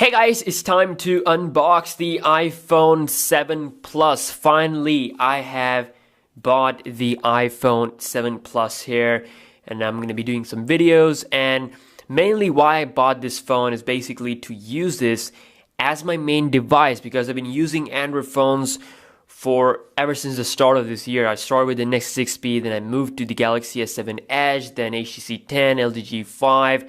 Hey guys, it's time to unbox the iPhone 7 Plus. Finally, I have bought the iPhone 7 Plus here, and I'm going to be doing some videos. And mainly why I bought this phone is basically to use this as my main device, because I've been using Android phones for ever since the start of this year. I started with the Nexus 6P, then I moved to the Galaxy S7 Edge, then HTC 10, LG G5,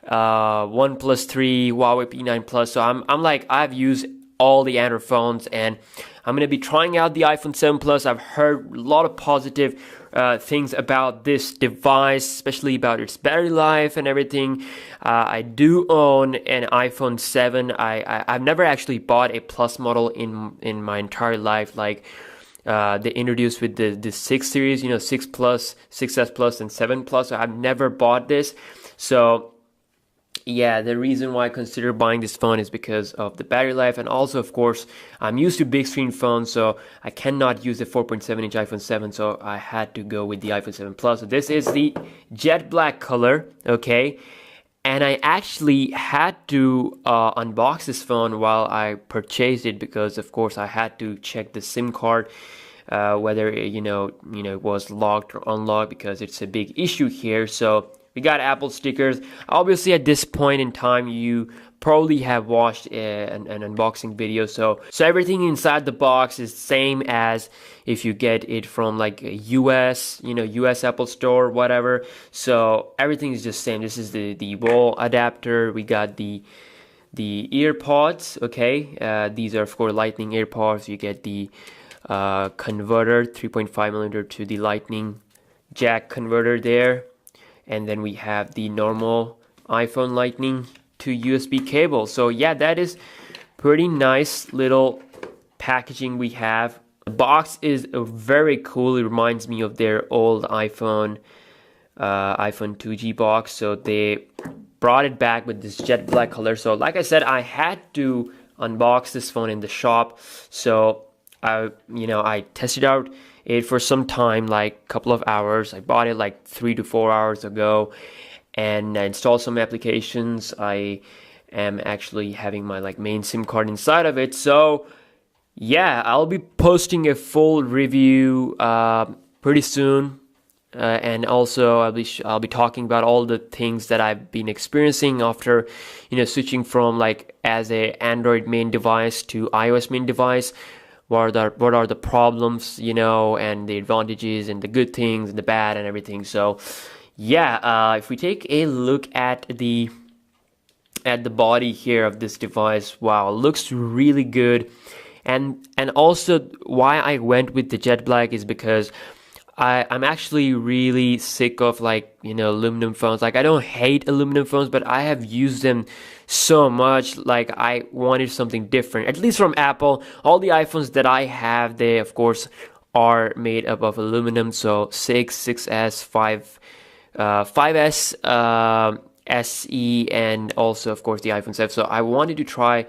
OnePlus 3, Huawei P9 Plus. So I've used all the Android phones, and I'm gonna be trying out the iPhone 7 Plus. I've heard a lot of positive things about this device, especially about its battery life and everything. I do own an iPhone 7. I've never actually bought a Plus model in my entire life. Like they introduced with the 6 series, 6 Plus, 6S Plus, and 7 Plus. So I've never bought this. So yeah, the reason why I consider buying this phone is because of the battery life, and also, of course, I'm used to big screen phones, so I cannot use the 4.7-inch iPhone 7, so I had to go with the iPhone 7 Plus. So this is the jet black color, okay? And I actually had to unbox this phone while I purchased it, because, of course, I had to check the SIM card, whether it was locked or unlocked, because it's a big issue here. So we got Apple stickers. Obviously, at this point in time, you probably have watched an unboxing video. So everything inside the box is same as if you get it from like a US, US Apple Store, whatever. So everything is just same. This is the wall adapter. We got the ear pods. Okay, these are of course Lightning AirPods. You get the converter, 3.5mm to the Lightning jack converter there. And then we have the normal iPhone Lightning to USB cable. So yeah, that is pretty nice little packaging we have. The box is very cool. It reminds me of their old iPhone 2G box. So they brought it back with this jet black color. So like I said, I had to unbox this phone in the shop. So I tested out it for some time, like a couple of hours. I bought it like 3 to 4 hours ago, and I installed some applications. I am actually having my main SIM card inside of it. So yeah, I'll be posting a full review pretty soon, and also I'll be talking about all the things that I've been experiencing after switching from as a Android main device to iOS main device. What are the problems, and the advantages and the good things and the bad and everything. So yeah, if we take a look at the body here of this device, wow, it looks really good. And also why I went with the jet black is because I'm actually really sick of aluminum phones. I don't hate aluminum phones, but I have used them so much. I wanted something different, at least from Apple. All the iPhones that I have, they of course are made up of aluminum. So 6, 6S, 5, 5S, SE, and also of course the iPhone 7. So I wanted to try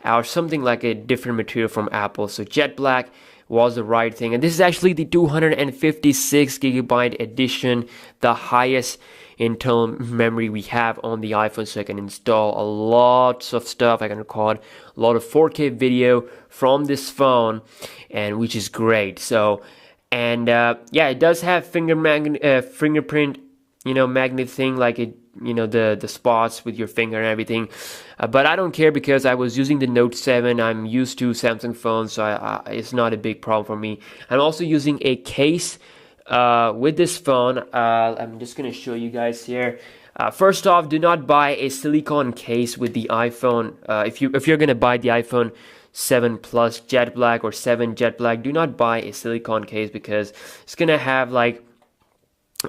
out something like a different material from Apple. So jet black was the right thing, and this is actually the 256GB edition, the highest internal memory we have on the iPhone, so I can install a lot of stuff. I can record a lot of 4K video from this phone, and which is great. So and yeah, it does have fingerprint magnet thing, the spots with your finger and everything, but I don't care because I was using the Note 7. I'm used to Samsung phones, so it's not a big problem for me. I'm also using a case with this phone. I'm just gonna show you guys here. First off, do not buy a silicone case with the iPhone. If you're gonna buy the iPhone 7 Plus jet black or 7 jet black, do not buy a silicone case, because it's gonna have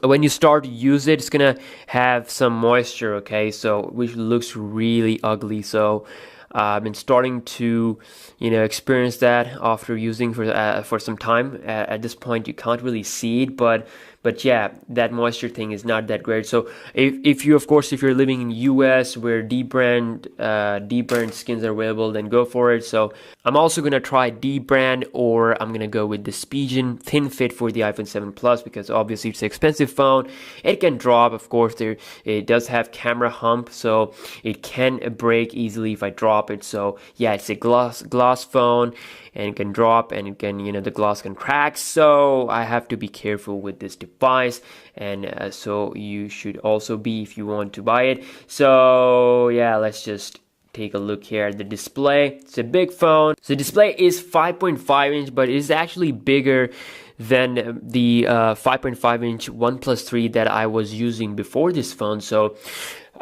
when you start to use it, it's gonna have some moisture, okay? So which looks really ugly. So I've been starting to experience that after using for some time. At this point you can't really see it, but but yeah, that moisture thing is not that great. So if you, of course, if you're living in US where deep brand skins are available, then go for it. So I'm also gonna try deep brand, or I'm gonna go with the Spigen thin fit for the iPhone 7 Plus, because obviously it's an expensive phone. It can drop, of course. It does have camera hump, so it can break easily if I drop it. So yeah, it's a glass phone, and it can drop, and it can, the glass can crack. So I have to be careful with this device, and so you should also be if you want to buy it. So yeah, let's just take a look here at the display. It's a big phone. So the display is 5.5 inch, but it's actually bigger than the 5.5 inch OnePlus 3 that I was using before this phone. So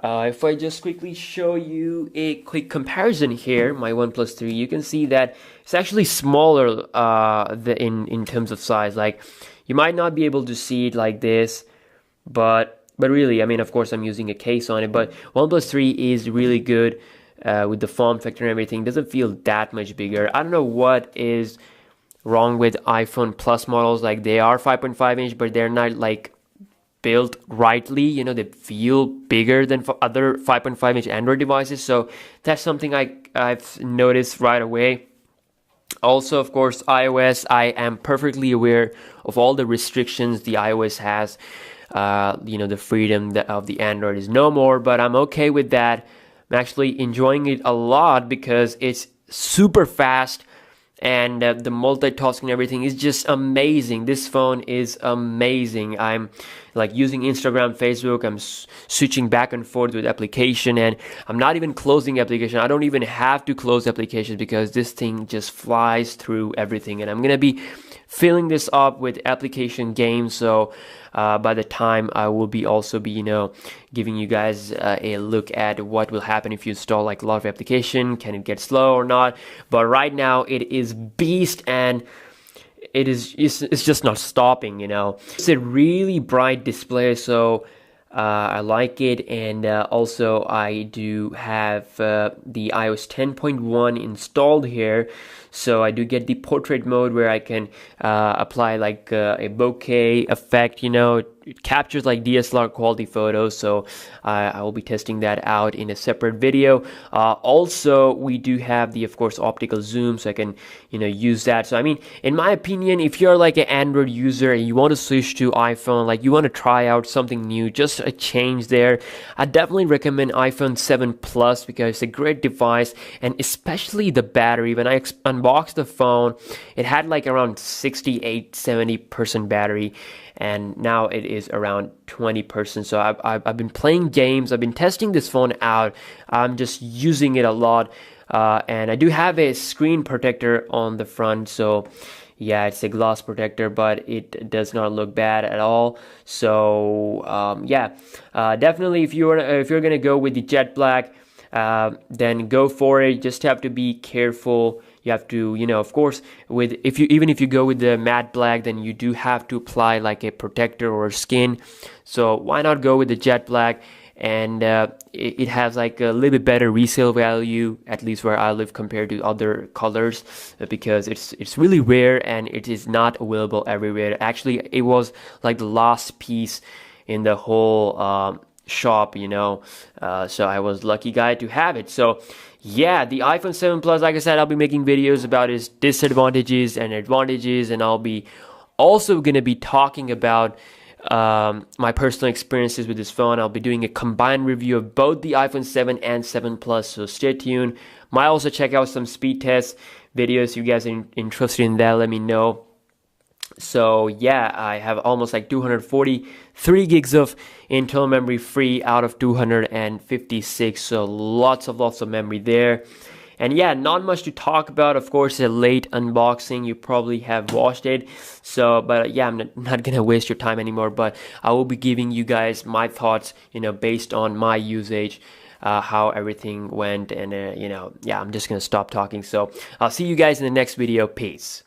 if I just quickly show you a quick comparison here, my OnePlus 3, you can see that it's actually smaller in terms of size. Like, you might not be able to see it like this, but really, I mean, of course, I'm using a case on it, but OnePlus 3 is really good with the form factor and everything. It doesn't feel that much bigger. I don't know what is wrong with iPhone Plus models. Like, they are 5.5 inch, but they're not like built rightly. They feel bigger than other 5.5 inch Android devices. So that's something I've noticed right away. Also, of course, iOS, I am perfectly aware of all the restrictions the iOS has. The freedom of the Android is no more, but I'm okay with that. I'm actually enjoying it a lot because it's super fast, and the multitasking and everything is just amazing. This phone is amazing. I'm like using Instagram, Facebook. I'm switching back and forth with application, and I'm not even closing application. I don't even have to close applications because this thing just flies through everything. And I'm gonna be filling this up with application games. So by the time I will be also be giving you guys a look at what will happen if you install like a lot of application. Can it get slow or not? But right now it is beast, and it's just not stopping. It's a really bright display, so I like it. And also I do have the iOS 10.1 installed here, so I do get the portrait mode where I can apply like a bokeh effect. It captures like DSLR quality photos, so I will be testing that out in a separate video. Also, we do have the, of course, optical zoom, so I can use that. So I mean, in my opinion, if you're like an Android user and you want to switch to iPhone, like you want to try out something new, just a change there, I definitely recommend iPhone 7 Plus because it's a great device, and especially the battery. When I unboxed the phone, it had like around 68-70% battery, and now it is around 20%. So I've been playing games, I've been testing this phone out, I'm just using it a lot, and I do have a screen protector on the front. So yeah, it's a glass protector, but it does not look bad at all. So definitely if you're gonna go with the jet black, then go for it. Just have to be careful. You have to, of course, even if you go with the matte black, then you do have to apply like a protector or skin. So why not go with the jet black? And it has like a little bit better resale value, at least where I live, compared to other colors, because it's really rare and it is not available everywhere. Actually, it was like the last piece in the whole shop, so I was lucky guy to have it. So yeah, the iPhone 7 Plus, like I said, I'll be making videos about its disadvantages and advantages, and I'll be also going to be talking about my personal experiences with this phone. I'll be doing a combined review of both the iPhone 7 and 7 Plus, so stay tuned. Might also check out some speed test videos. If you guys are interested in that, let me know. So yeah, I have almost like 243 gigs of internal memory free out of 256, so lots of memory there. And yeah, not much to talk about. Of course, a late unboxing, you probably have watched it. So, but yeah, I'm not gonna waste your time anymore, but I will be giving you guys my thoughts, based on my usage, how everything went. And yeah, I'm just gonna stop talking. So I'll see you guys in the next video. Peace.